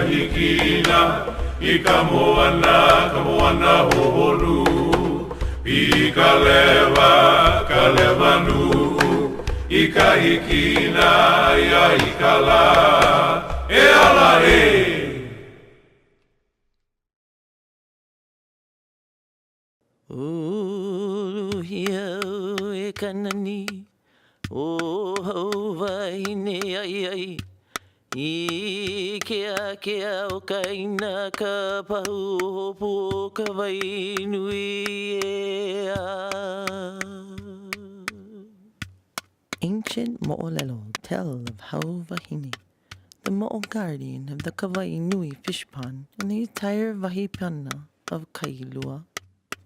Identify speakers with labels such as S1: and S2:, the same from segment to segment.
S1: hikina ika moana hoholu ika leva nu ika hikina ya ika la e ala e
S2: Ulupo Heiau e kanani o Hawaiian ai I kea o kaina ka pahu hopu o Kawai Nui e a. Ancient mo'olelo tell of Hawaiian, the mo'o guardian of the Kawai Nui fish pond and the entire wahipana of Kailua.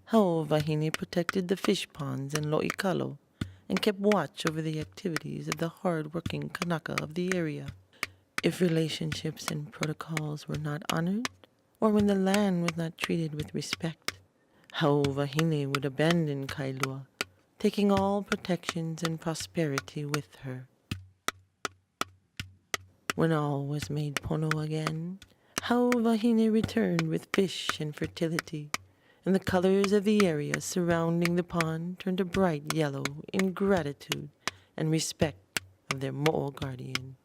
S2: Hawaiian protected the fish ponds in Lo'ikalo and kept watch over the activities of the hard-working Kanaka of the area. If relationships and protocols were not honored, or when the land was not treated with respect, Hawaiian would abandon Kailua, taking all protections and prosperity with her. When all was made pono again, Hawaiian returned with fish and fertility, and the colors of the area surrounding the pond turned a bright yellow in gratitude and respect of their mo'o guardian.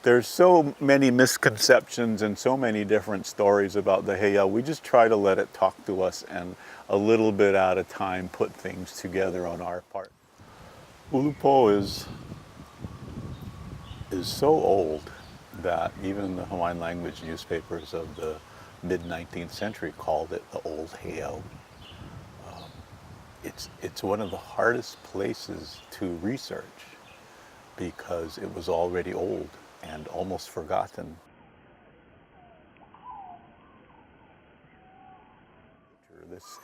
S3: There's so many misconceptions and so many different stories about the heiau. We just try to let it talk to us and a little bit at a time put things together on our part. Ulupo is so old that even the Hawaiian language newspapers of the mid-19th century called it the Old Heiau. It's one of the hardest places to research because it was already old and almost forgotten. This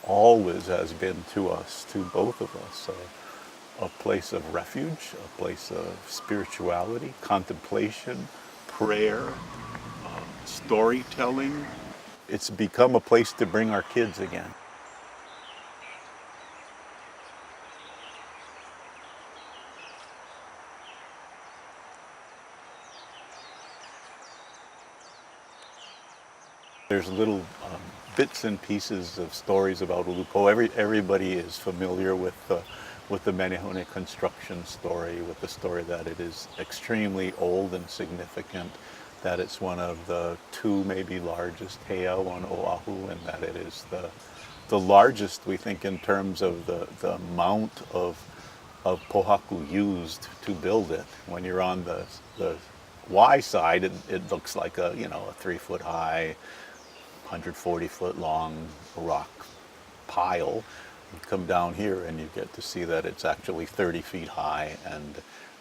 S3: always has been to us, to both of us, a place of refuge, a place of spirituality, contemplation, prayer, storytelling. It's become a place to bring our kids again. There's little bits and pieces of stories about Ulupo. Everybody is familiar with the Menehune construction story, with the story that it is extremely old and significant, that it's one of the two maybe largest heiau on Oahu, and that it is the largest, we think, in terms of the amount of pohaku used to build it. When you're on the Y side, it looks like a 3-foot high, 140-foot long rock pile. You come down here and you get to see that it's actually 30 feet high and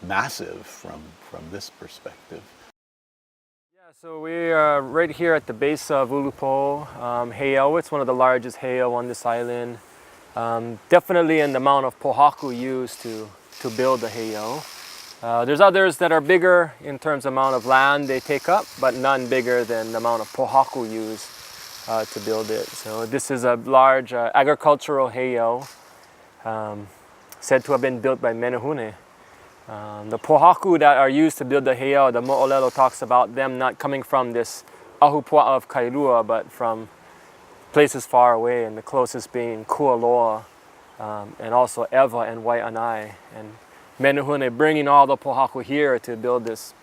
S3: massive from this perspective.
S4: Yeah, so we are right here at the base of Ulupo Heiau. It's one of the largest heiau on this island. Definitely in the amount of pohaku used to build the heiau. There's others that are bigger in terms of amount of land they take up, but none bigger than the amount of pohaku used to build it. So this is a large agricultural heiau said to have been built by Menehune. The pohaku that are used to build the heiau, the mo'olelo talks about them not coming from this ahupua of Kailua, but from places far away, and the closest being Kualoa, and also Ewa and Waianae. And Menehune bringing all the pohaku here to build this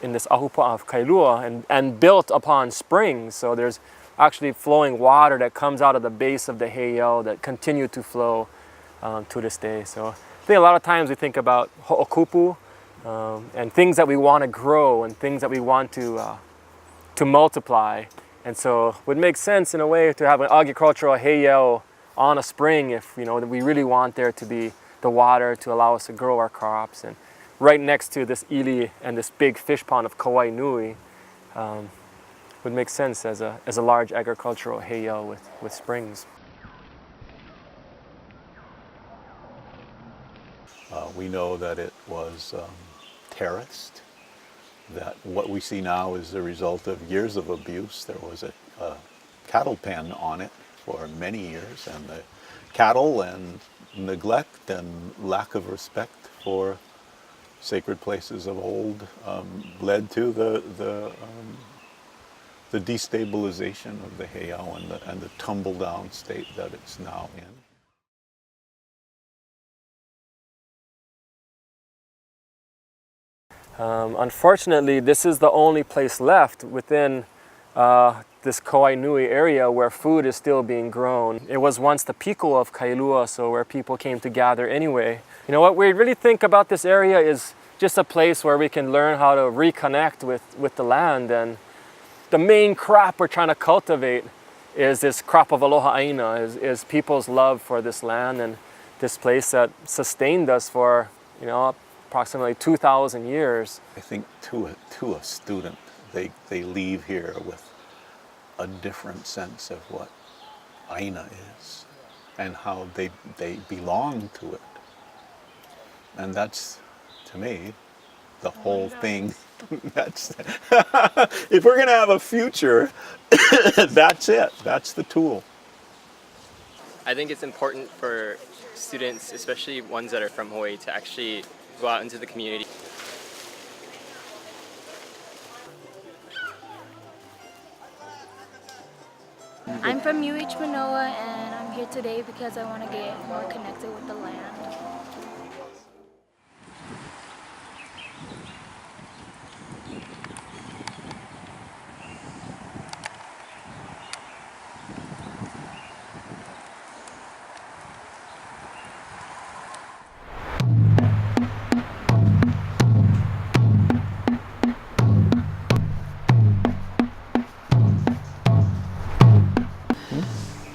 S4: in this ahupua of Kailua, and built upon springs. So there's actually flowing water that comes out of the base of the heiau that continue to flow to this day. So I think a lot of times we think about ho'okupu and things that we want to grow and things that we want to multiply. And so it would make sense in a way to have an agricultural heiau on a spring if we really want there to be the water to allow us to grow our crops. And right next to this ili and this big fish pond of Kawai Nui would make sense as a large agricultural heiau with springs.
S3: We know that it was terraced, that what we see now is the result of years of abuse. There was a cattle pen on it for many years, and the cattle and neglect and lack of respect for sacred places of old led to the destabilization of the heiau and the tumble down state that it's now in.
S4: Unfortunately, this is the only place left within this Kawai Nui area where food is still being grown. It was once the piko of Kailua, so where people came to gather anyway. You know, what we really think about this area is just a place where we can learn how to reconnect with the land. And the main crop we're trying to cultivate is this crop of aloha aina, is people's love for this land and this place that sustained us for, you know, approximately 2,000 years.
S3: I think to a student, they leave here with a different sense of what aina is and how they belong to it. And that's, to me, the whole thing. That's if we're going to have a future, that's it. That's the tool.
S5: I think it's important for students, especially ones that are from Hawaii, to actually go out into the community.
S6: I'm from UH Manoa, and I'm here today because I want to get more connected with the land.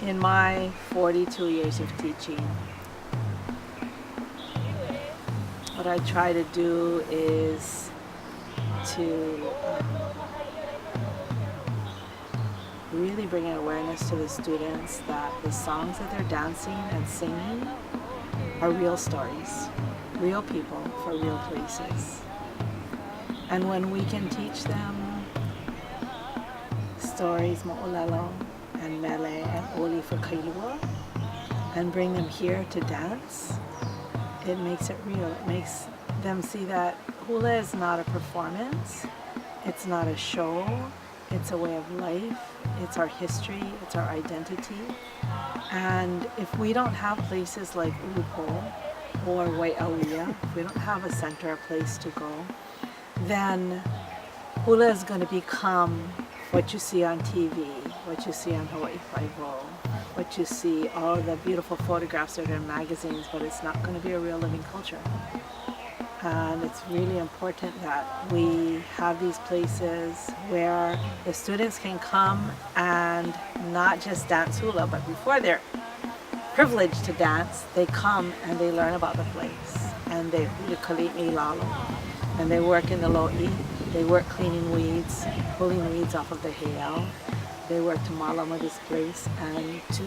S7: In my 42 years of teaching, what I try to do is to really bring an awareness to the students that the songs that they're dancing and singing are real stories, real people for real places. And when we can teach them stories, mo'olelo, and mele and oli for Kailua, and bring them here to dance, it makes it real. It makes them see that hula is not a performance, it's not a show, it's a way of life, it's our history, it's our identity. And if we don't have places like Ulupo or Waiawea, if we don't have a center, a place to go, then hula is going to become what you see on TV, what you see on Hawaii Five-0, what you see, all the beautiful photographs that are in magazines, but it's not going to be a real living culture. And it's really important that we have these places where the students can come and not just dance hula, but before they're privileged to dance, they come and they learn about the place. And they kali'i lalo, and they work in the lo'i. They work cleaning weeds, pulling weeds off of the heiau. They work to malama this place and to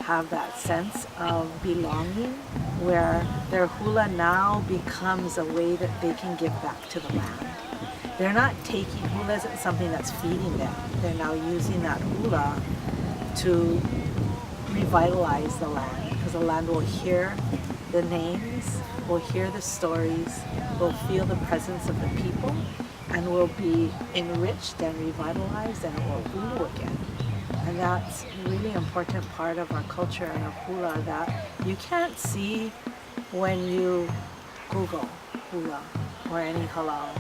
S7: have that sense of belonging where their hula now becomes a way that they can give back to the land. They're not taking, hula isn't something that's feeding them. They're now using that hula to revitalize the land, because the land will hear the names, will hear the stories, will feel the presence of the people, and will be enriched and revitalized, and it will hulu again. And that's a really important part of our culture and of hula that you can't see when you Google hula or any halal,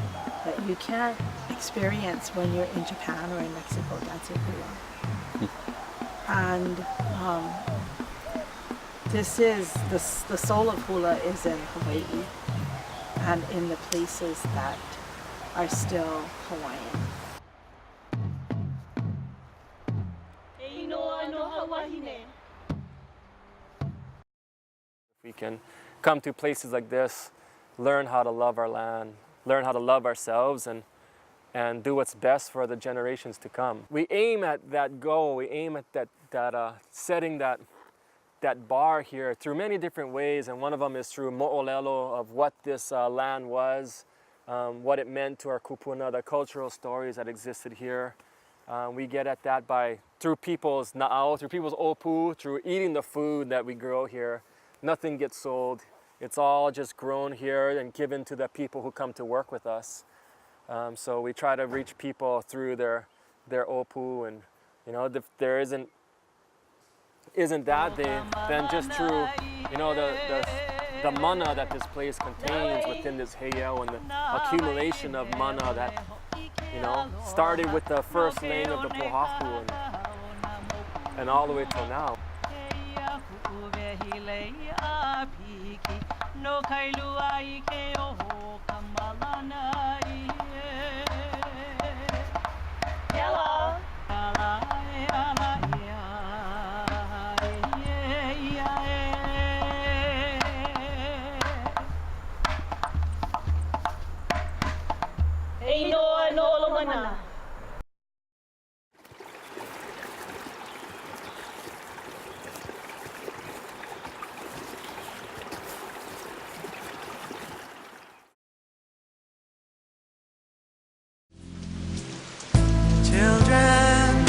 S7: that you can't experience when you're in Japan or in Mexico dancing hula. And this is, the soul of hula is in Hawaii and in the places that are still Hawaiian.
S4: We can come to places like this, learn how to love our land, learn how to love ourselves, and do what's best for the generations to come. We aim at that goal, we aim at setting that bar here through many different ways, and one of them is through mo'olelo of what this land was, what it meant to our kupuna, the cultural stories that existed here. We get at that through people's na'au, through people's opu, through eating the food that we grow here. Nothing gets sold. It's all just grown here and given to the people who come to work with us. So we try to reach people through their opu, and if there isn't that, then just through the mana that this place contains within this heiau, and the accumulation of mana that started with the first laying of the pohaku and all the way till now.
S8: Hello. Hey, no, mana.
S9: Children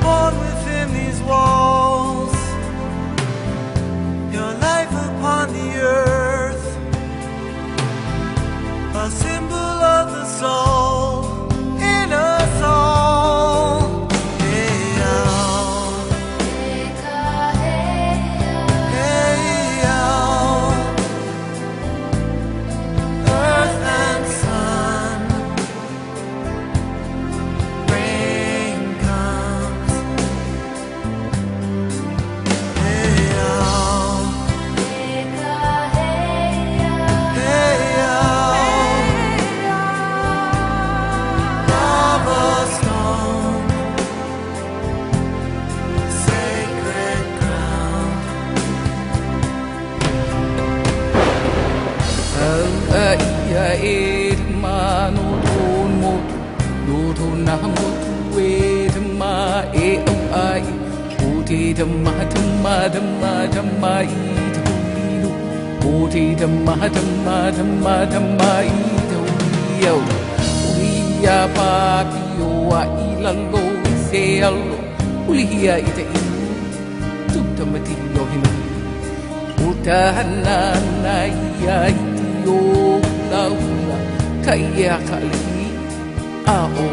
S9: born within these walls, your life upon the earth, a symbol of the soul in us all. Hey, oh. Hey, oh. Earth and sun, rain comes. Hey, oh. Hey, oh. Lava stone, sacred ground.
S10: Ia e te mā no tōn motu, no tōna motu e te mā e au ai, o te te mā i te huilu, o te te mā i te huiau. Ulia pāpi o a i lalo i se alo, ulia i te inu, tutamati o hinu. O tahana na ia i te o hula, kai e a ka lehi, a o